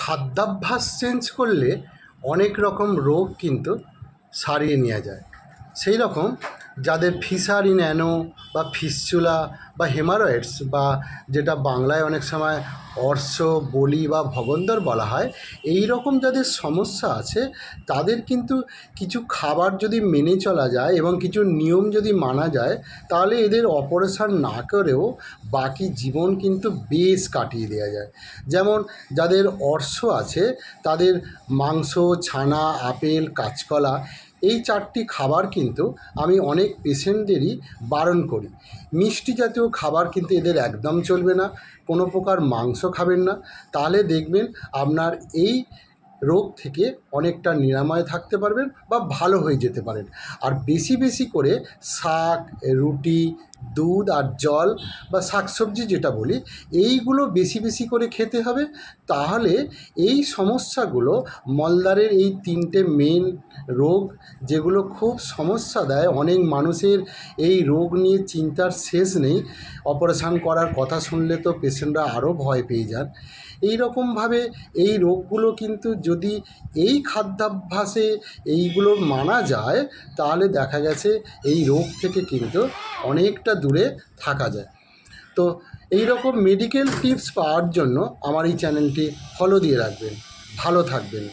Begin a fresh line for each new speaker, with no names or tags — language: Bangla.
খাদ্যাভ্যাস চেঞ্জ করলে অনেক রকম রোগ কিন্তু সারিয়ে নেওয়া যায়। সেই রকম যাদের ফিশার ইন অ্যানো বা ফিস্চুলা বা হেমারয়েডস বা যেটা বাংলায় অনেক সময় অর্শ, বলি বা ভগন্দর বলা হয়, এই রকম যাদের সমস্যা আছে তাদের কিন্তু কিছু খাবার যদি মেনে চলা যায় এবং কিছু নিয়ম যদি মানা যায়, তাহলে এদের অপারেশান না করেও বাকি জীবন কিন্তু বেশ কাটিয়ে দেওয়া যায়। যেমন যাদের অর্শ আছে তাদের মাংস, ছানা, আপেল, কাঁচকলা এই 4টি খাবার কিন্তু আমি অনেক পেশেন্টদেরই বারণ করি। মিষ্টি জাতীয় খাবার কিন্তু এদের একদম চলবে না। কোনো প্রকার মাংস খাবেন না, তাহলে দেখবেন আপনার এই রোগ থেকে অনেকটা নিরাময় থাকতে পারবেন বা ভালো হয়ে যেতে পারেন। আর বেশি বেশি করে শাক, রুটি, দুধ আর জল বা শাকসবজি যেটা বলি, এইগুলো বেশি বেশি করে খেতে হবে। তাহলে এই সমস্যাগুলো, মলদ্বারের এই 3টে মেন রোগ যেগুলো খুব সমস্যা দেয়, অনেক মানুষের এই রোগ নিয়ে চিন্তার শেষ নেই। অপারেশান করার কথা শুনলে তো পেশেন্টরা আরও ভয় পেয়ে যান। এই রকমভাবে এই রোগগুলো কিন্তু যদি এই খাদ্যাভ্যাসে এইগুলো মানা যায়, তাহলে দেখা গেছে এই রোগ থেকে কিন্তু অনেকটা দূরে থাকা যায়। তো এই রকম মেডিকেল টিপস পাওয়ার জন্য আমার এই চ্যানেলটি ফলো দিয়ে রাখবেন। ভালো থাকবেন।